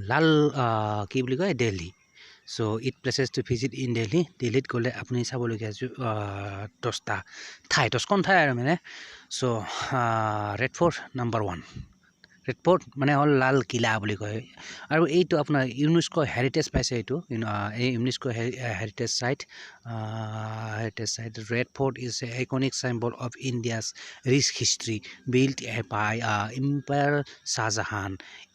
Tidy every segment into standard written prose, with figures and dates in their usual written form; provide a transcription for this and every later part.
লাল কি বুলি কয় Delhi so it places to visit in দিল্লীত গ'লে আপুনি চাবলগীয়া 10টা ঠাই 10খন ঠাই আৰু মানে so Red Fort number 1 Red Fort মানে হ'ল লাল কিলা বুলি কয় আৰু এইটো আপোনাৰ ইউনেস্কো হেৰিটেজ পাইছে এইটো এই UNESCO heritage site Red Fort is a iconic symbol of India's rich history built by emperor Shahjahan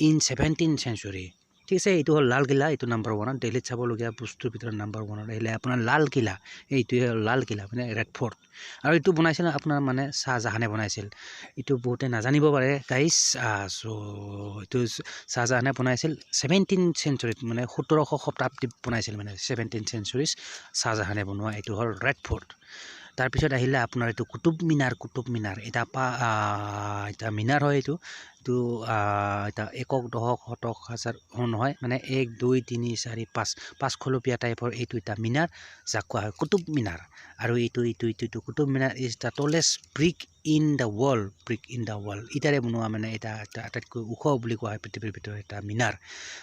in 17th century ঠিক আছে এইটো হ'ল লাল কিলা এইটো নাম্বাৰ 1 দিল্লীত চাবলগীয়া বস্তুৰ ভিতৰত নাম্বাৰ 1 আহিলে আপোনাৰ লাল কিলা এইটোৱে লাল কিলা মানে ৰেড ফৰ্ট আৰু এইটো বনাইছিল আপোনাৰ মানে শ্বাহজাহানে বনাইছিল এইটো বহুতে নাজানিব পাৰে গাইছ চ' এইটো শ্বাহজাহানে বনাইছিল 17th century মানে 1700 শতাব্দীত বনাইছিল মানে 17th century শ্বাহজাহানে বনোৱা এইটো হ'ল ৰেড ফৰ্ট তাৰপিছত আহিলে আপোনাৰ এইটো কুতুব মিনাৰ এটা মিনাৰ হয় এইটো এটা একক দশক শতক হাজাৰ নহয় মানে 1 2 3 4 5 খলপীয়া টাইপৰ এইটো এটা মিনাৰ যাক কোৱা হয় কুতুব মিনাৰ আৰু এইটো Qutub Minar is the tallest brick in the world ইটাৰে বনোৱা মানে এটা আটাইতকৈ ওখ বুলি কোৱা হয় পৃথিৱীৰ ভিতৰত এটা মিনাৰ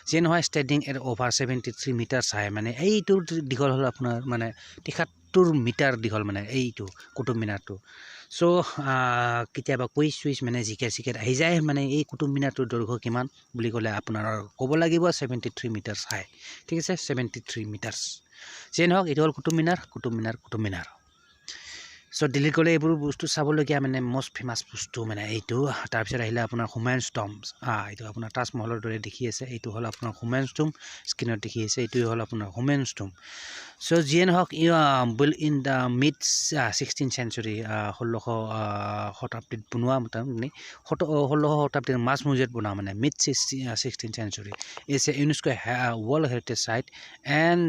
যে নহয় ষ্টেণ্ডিং এট অভাৰ 73 মিটাৰ চাই মানে এইটোৰ দীঘল হ'ল আপোনাৰ মানে 73 মিটাৰ দীঘল মানে এইটো কুতুব মিনাৰটো চ' কেতিয়াবা কুইজ মানে জিকেট আহি যায় মানে এই কুতুব মিনাৰটোৰ দৈৰ্ঘ্য কিমান বুলি ক'লে আপোনাৰ ক'ব লাগিব 73 মিটাৰ চাই ঠিক আছে 73 মিটাৰ্ছ যে নহওক এইটো হ'ল কুতুব মিনাৰ চ' দিল্লীত গ'লে এইবোৰ বস্তু চাবলগীয়া মানে মষ্ট ফেমাছ বস্তু মানে এইটো তাৰপিছত আহিলে আপোনাৰ হুমায়ুনছ টম্ব এইটো আপোনাৰ তাজমহলৰ দৰে দেখি আছে এইটো হ'ল আপোনাৰ হুমায়ুনছ টম্ব স্ক্ৰীনত দেখি আছে এইটোৱে হ'ল আপোনাৰ হুমায়ুনছ টম্ব চ' যিয়ে নহওক build in the mid 16th century 1600 শতাব্দীত বনোৱা মোটামুটি 1600 শতাব্দীৰ মাজমজিয়াত বনোৱা মানে mid 16th century is a UNESCO world heritage site and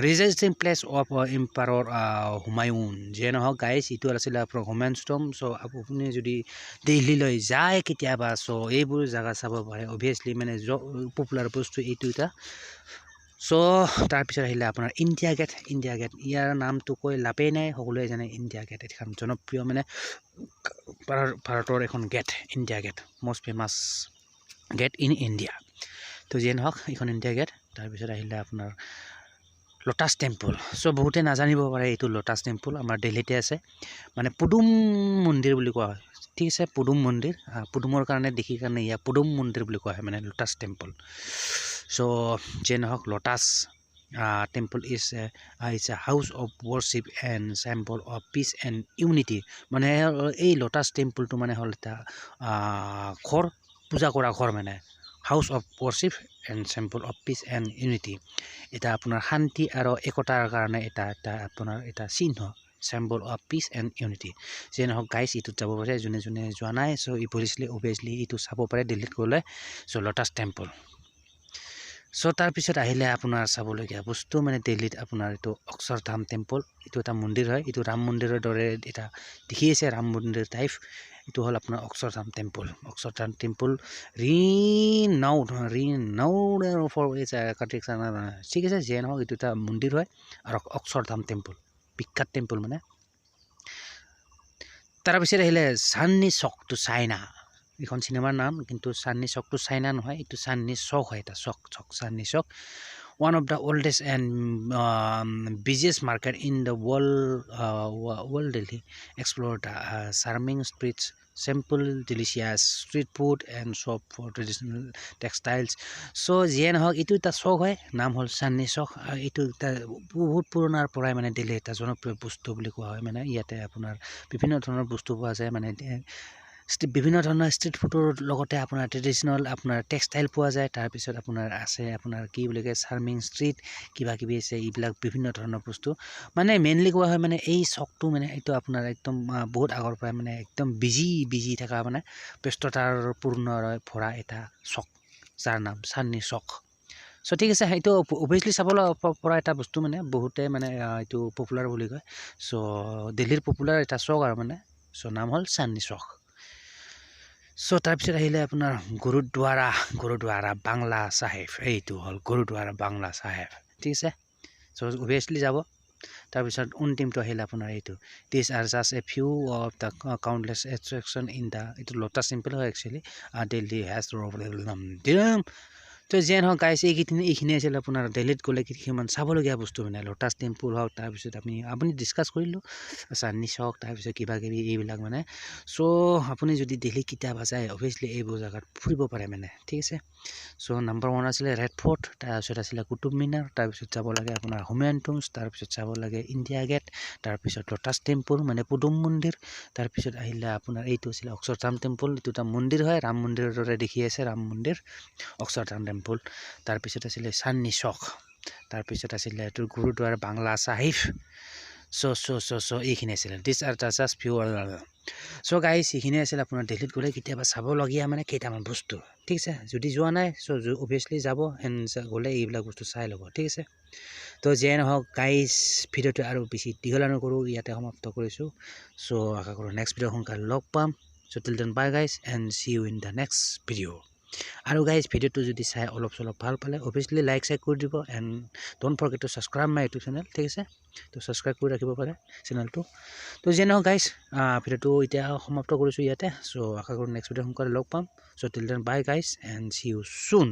ৰিজাৰ্চিং প্লেচ অফ এম্পায়াৰ হুমায়ুন যিয়ে নহওক গাইজ এইটো আছিলে আপোনাৰ হুমায়ুনছ টম্ব চ' আপুনি যদি দিল্লীলৈ যায় কেতিয়াবা চ' এইবোৰ জেগা চাব পাৰে অভিয়াছলি মানে পপুলাৰ বস্তু এইটো এটা চ' তাৰপিছত আহিলে আপোনাৰ ইণ্ডিয়া গেট ইয়াৰ নামটো কৈ লাভেই নাই সকলোৱে জানে ইণ্ডিয়া গেট এখন জনপ্ৰিয় মানে ভাৰতৰ এখন gate India Gate most famous gate in India তো যিয়ে নহওক এইখন ইণ্ডিয়া গেট তাৰপিছত আহিলে আপোনাৰ লোটাছ টেম্পল চ' বহুতে নাজানিব পাৰে এইটো লোটাছ টেম্পল আমাৰ দিল্লীতে আছে মানে পুদুম মন্দিৰ বুলি কোৱা হয় ঠিক আছে পুদুম মন্দিৰ পুদুমৰ কাৰণে দেখি কাৰণে ইয়াক পুদুম মন্দিৰ বুলি কোৱা হয় মানে লোটাছ টেম্পল চ' যিয়ে নহওক Lotus Temple is a house of worship and symbol of peace and unity মানে এই লোটাছ টেম্পলটো মানে হ'ল এটা ঘৰ পূজা কৰা ঘৰ মানে house of worship and symbol of peace and unity এটা আপোনাৰ শান্তি আৰু একতাৰ কাৰণে এটা আপোনাৰ এটা চিহ্ন চেম্বল অফ পিচ এণ্ড ইউনিটি যিয়ে নহওক গাইজ এইটোত যাব পাৰে যোনে যোৱা নাই চ' অভিয়াছলি এইটো চাব পাৰে দিল্লীত গ'লে চ' লোটাছ টেম্পল চ' তাৰপিছত আহিলে আপোনাৰ চাবলগীয়া বস্তু মানে দিল্লীত আপোনাৰ এইটো অক্ষৰধাম টেম্পল এইটো এটা মন্দিৰ হয় এইটো ৰাম মন্দিৰৰ দৰে এটা দেখি আছে ৰাম মন্দিৰ টাইপ এইটো হ'ল আপোনাৰ অক্ষৰধাম টেম্পল ৰিনাউড ফৰ ঠিক আছে যিয়ে নহওক এইটো এটা মন্দিৰ হয় আৰু অক্ষৰধাম টেম্পল বিখ্যাত টেম্পল মানে তাৰপিছত আহিলে চান্দনী চক টু চাইনা এইখন চিনেমাৰ নাম কিন্তু চান্দনী চক টু চাইনা নহয় এইটো চান্দনী চক হয় এটা চক চান্দনী চক one of the oldest and busiest market in the world Delhi explored charming streets simple delicious street food and shop for traditional textiles so যিয়ে নহওক এইটো এটা চক হয় নাম হ'ল চান্দনী চক এইটো এটা বহুত পুৰণাৰ পৰাই মানে দিল্লী এটা জনপ্ৰিয় বস্তু বুলি কোৱা হয় মানে ইয়াতে আপোনাৰ বিভিন্ন ধৰণৰ বস্তু পোৱা যায় মানে বিভিন্ন ধৰণৰ ষ্ট্ৰীট ফুডৰ লগতে আপোনাৰ ট্ৰেডিশ্যনেল আপোনাৰ টেক্সটাইল পোৱা যায় তাৰপিছত আপোনাৰ আছে আপোনাৰ কি বুলি কয় চাৰ্মিং ষ্ট্ৰীট কিবা কিবি আছে এইবিলাক বিভিন্ন ধৰণৰ বস্তু মানে মেইনলি কোৱা হয় মানে এই চকটো মানে এইটো আপোনাৰ একদম বহুত আগৰ পৰাই মানে একদম বিজি থকা মানে ব্যস্ততাৰ পূৰ্ণৰে ভৰা এটা চক যাৰ নাম চান্দনী চক চ' ঠিক আছে সেইটো অভিয়াছলি চাবলৈ পৰা এটা বস্তু মানে বহুতে মানে এইটো পপুলাৰ বুলি কয় চ' দিল্লীৰ পপুলাৰ এটা চক আৰু মানে চ' নাম হ'ল চান্দনী চক চ' তাৰপিছত আহিলে আপোনাৰ গুৰুদ্বাৰা বাংলা চাহেব এইটো হ'ল গুৰুদ্বাৰা বাংলা চাহেব ঠিক আছে চ' অভিয়াছলি যাব তাৰপিছত অন্তিমটো আহিলে আপোনাৰ এইটো this are just a few of the countless attraction in the এইটো লোটাছ টেম্পল হয় একচুৱেলি দিল্লী হেজ তো যিয়ে নহওক গাইছ এইখিনি আছিল আপোনাৰ দিল্লীত গ'লে কিছুমান চাবলগীয়া বস্তু মানে লোটাছ টেম্পল হওক তাৰপিছত আপুনি ডিছকাছ কৰিলোঁ চান্দনী চক তাৰপিছত কিবা কিবি এইবিলাক মানে চ' আপুনি যদি দিল্লী কেতিয়াবা যায় অভিয়াছলি এইবোৰ জেগাত ফুৰিব পাৰে মানে ঠিক আছে চ' নাম্বাৰ 1 আছিলে ৰেড ফৰ্ট তাৰপিছত আছিলে কুটুব মিনাৰ তাৰপিছত যাব লাগে আপোনাৰ হুমায়ুন টুম্বছ তাৰপিছত চাব লাগে ইণ্ডিয়া গেট তাৰপিছত লোটাছ টেম্পল মানে পদুম মন্দিৰ তাৰপিছত আহিলে আপোনাৰ এইটো আছিলে অক্ষৰধাম টেম্পল এইটো এটা মন্দিৰ হয় ৰাম মন্দিৰৰ দৰে দেখি আছে ৰাম মন্দিৰ অক্ষৰধাম টেম্পল তাৰপিছত আছিলে চান্দনী চক তাৰপিছত আছিলে এইটো গুৰুদ্বাৰ বাংলা চাহিব চ' এইখিনি আছিলে দিছ আৰ জাষ্ট ফিউ চ' গাইছ এইখিনি আছিলে আপোনাৰ দিল্লীত গ'লে কেতিয়াবা চাবলগীয়া মানে কেইটামান বস্তু ঠিক আছে যদি যোৱা নাই চ' অভিয়াছলি যাব গ'লে এইবিলাক বস্তু চাই ল'ব ঠিক আছে তো যিয়ে নহওক গাইছ ভিডিঅ'টো আৰু বেছি দীঘলীয়া নকৰোঁ ইয়াতে সমাপ্ত কৰিছোঁ চ' আশা কৰোঁ নেক্সট ভিডিঅ' সোনকালে লগ পাম চ' till then bye guys and see you in the next video' আৰু গাইজ ভিডিঅ'টো যদি চাই অলপ চলপ ভাল পালে অভিয়াছলি লাইক চাইক কৰি দিব and don't forget two subscribe my YouTube channel ঠিক আছে তো ছাবস্ক্ৰাইব কৰি ৰাখিব পাৰে চেনেলটো তো যিয়ে নহওক গাইজ ভিডিঅ'টো এতিয়া সমাপ্ত কৰিছোঁ ইয়াতে চ' আশা কৰোঁ নেক্সট ভিডিঅ' সোনকালে লগ পাম চ' till then bye guys and see you চুন